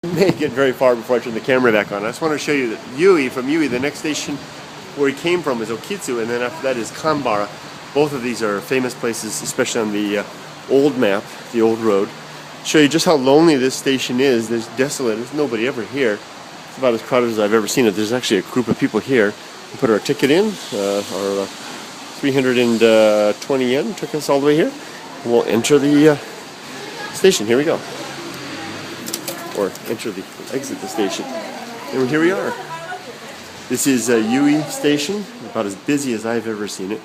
Make it very far before I turn the camera back on. I just want to show you that from Yui, the next station where he came from is Okitsu, and then after that is Kanbara. Both of these are famous places, especially on the old map, the old road. Show you just how lonely this station is. There's desolate. There's nobody ever here. It's about as crowded as I've ever seen it. There's actually a group of people here. We put our ticket in, our 320 yen took us all the way here. We'll enter the station. Here we go. Or exit the station. And here we are. This is Yui Station, about as busy as I've ever seen it.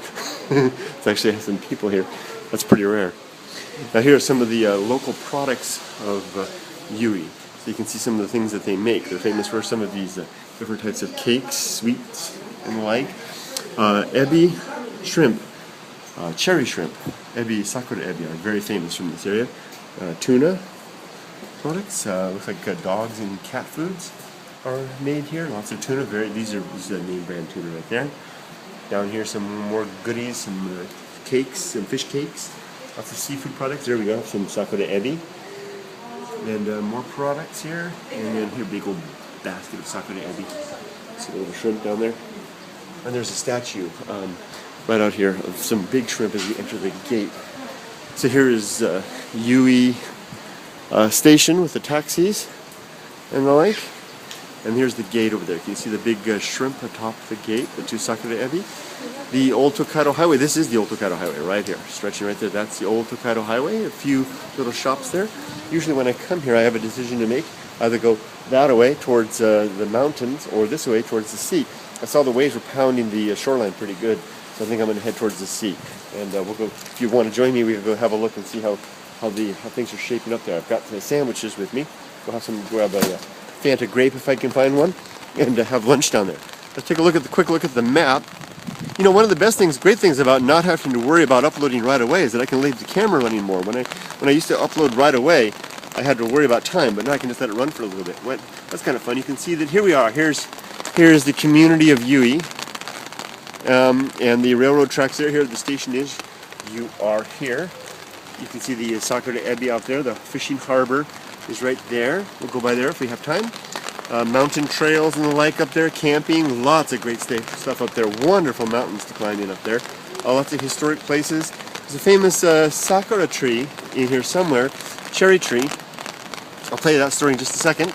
It's actually has some people here. That's pretty rare. Now here are some of the local products of Yui. So you can see some of the things that they make. They're famous for some of these different types of cakes, sweets, and the like. Ebi shrimp, cherry shrimp, ebi, sakura ebi are very famous from this area. Tuna products, looks like dogs and cat foods are made here. Lots of tuna. These are name brand tuna right there. Down here, some more goodies, some cakes, some fish cakes. Lots of seafood products. There we go, some sakura ebi. And more products here. And then here, big old basket of sakura ebi. See a little shrimp down there. And there's a statue right out here of some big shrimp as you enter the gate. So here is Yui station with the taxis and the like. And here's the gate over there. Can you see the big shrimp atop the gate, the two sakura ebi? The old Tokaido Highway. This is the old Tokaido Highway right here, stretching right there. That's the old Tokaido Highway. A few little shops there. Usually when I come here, I have a decision to make. Either go that way towards the mountains or this way towards the sea. I saw the waves were pounding the shoreline pretty good, so I think I'm going to head towards the sea. And we'll go. If you want to join me, we can go have a look and see how things are shaping up there. I've got the sandwiches with me. We'll have some grab a Fanta grape if I can find one, and have lunch down there. Let's take a quick look at the map. You know, one of the great things about not having to worry about uploading right away is that I can leave the camera running more. When I used to upload right away, I had to worry about time, but now I can just let it run for a little bit. That's kind of fun. You can see that here we are. Here's the community of Yui, and the railroad tracks there. Here the station is. You are here. You can see the sakura ebi out there. The fishing harbor is right there. We'll go by there if we have time. Mountain trails and the like up there. Camping. Lots of great stuff up there. Wonderful mountains to climb in up there. Lots of historic places. There's a famous sakura tree in here somewhere. Cherry tree. I'll tell you that story in just a second.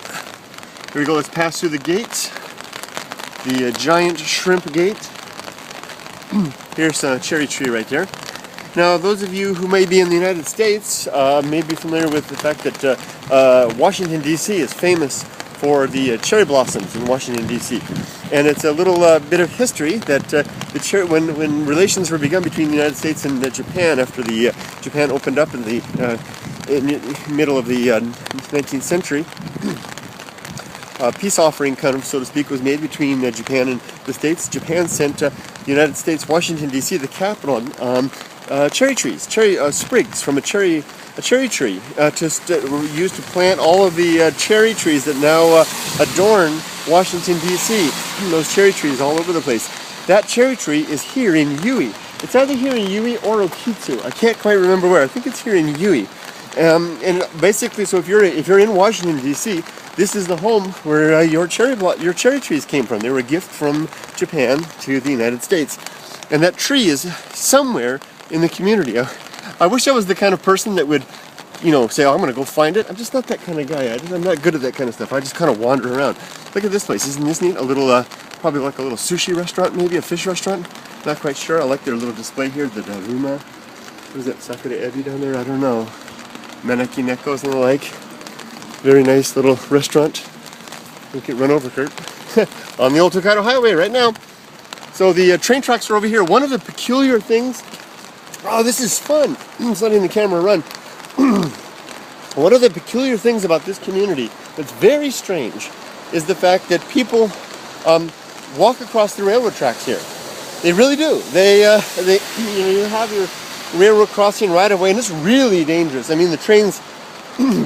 Here we go. Let's pass through the gate. The giant shrimp gate. Here's a cherry tree right there. Now, those of you who may be in the United States may be familiar with the fact that Washington, D.C. is famous for the cherry blossoms in Washington, D.C. And it's a little bit of history that when relations were begun between the United States and Japan after Japan opened up in the middle of the 19th century, a peace offering, kind of, so to speak, was made between Japan and the States. Japan sent the United States, Washington, D.C., the capital, cherry trees, sprigs from a cherry tree, used to plant all of the cherry trees that now adorn Washington, D.C. Those cherry trees all over the place. That cherry tree is here in Yui. It's either here in Yui or Okitsu. I can't quite remember where. I think it's here in Yui. And basically, so if you're in Washington, D.C., this is the home where your cherry trees came from. They were a gift from Japan to the United States. And that tree is somewhere in the community. I wish I was the kind of person that would, say, oh, I'm going to go find it. I'm just not that kind of guy. I'm not good at that kind of stuff. I just kind of wander around. Look at this place. Isn't this neat? A little, probably like a little sushi restaurant, maybe a fish restaurant. Not quite sure. I like their little display here. The Daruma. What is that? Sakura ebi down there? I don't know. Maneki nekos and the like. Very nice little restaurant. Don't get run over, Kurt. On the old Tokaido Highway right now. So the train tracks are over here. One of the peculiar things... Oh, this is fun. Just letting the camera run. One of the peculiar things about this community that's very strange is the fact that people walk across the railroad tracks here. They really do. You have your railroad crossing right away, and it's really dangerous. I mean, the trains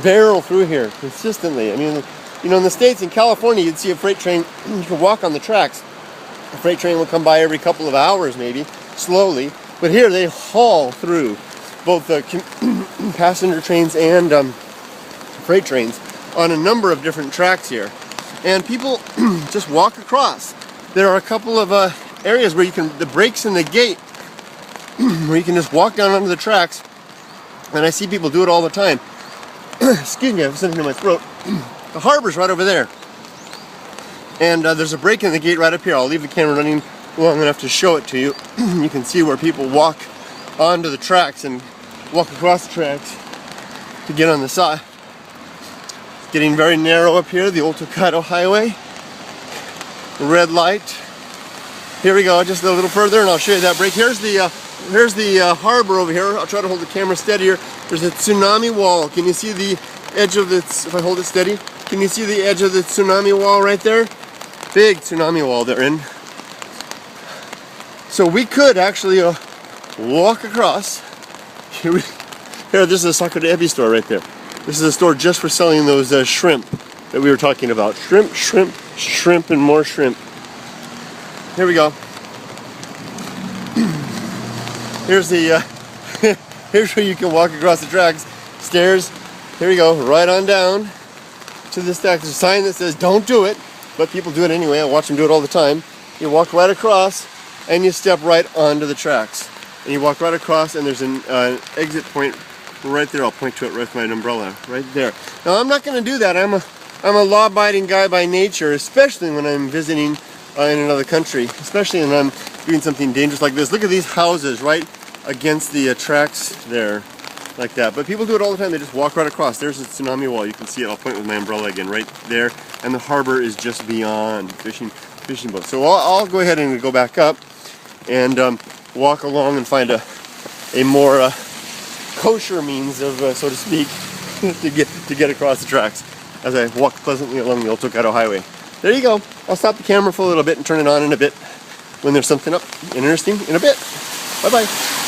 barrel through here consistently. I mean, in the States, in California, you'd see a freight train. You can walk on the tracks. A freight train will come by every couple of hours, maybe, slowly. But here they haul through both the passenger trains and freight trains on a number of different tracks here. And people just walk across. There are a couple of areas where you can, the breaks in the gate, where you can just walk down onto the tracks. And I see people do it all the time. Excuse me, I have something in my throat. The harbor's right over there. And there's a break in the gate right up here. I'll leave the camera running long enough to show it to you. You can see where people walk onto the tracks and walk across the tracks to get on the side. It's getting very narrow up here, the Old Tocado Highway. The red light. Here we go, just a little further and I'll show you that break. Here's the harbor over here. I'll try to hold the camera steadier. There's a tsunami wall. Can you see the edge of this, if I hold it steady? Can you see the edge of the tsunami wall right there? Big tsunami wall they're in. So we could actually walk across. Here, this is a Saco de Ebi store right there. This is a store just for selling those shrimp that we were talking about. Shrimp, shrimp, shrimp, and more shrimp. Here we go. Here's the, here's where you can walk across the tracks. Stairs, here we go, right on down to the stack. There's a sign that says don't do it, but people do it anyway. I watch them do it all the time. You walk right across and you step right onto the tracks. And you walk right across and there's an exit point right there. I'll point to it with my umbrella, right there. Now I'm not going to do that. I'm a law-abiding guy by nature, especially when I'm visiting in another country, especially when I'm doing something dangerous like this. Look at these houses right against the tracks there, like that. But people do it all the time. They just walk right across. There's the tsunami wall. You can see it. I'll point with my umbrella again, right there. And the harbor is just beyond fishing boats. So I'll go ahead and go back up and walk along and find a more kosher means of, so to speak, to get across the tracks as I walk pleasantly along the Old Tocado Highway. There you go. I'll stop the camera for a little bit and turn it on in a bit when there's something up interesting in a bit. Bye-bye.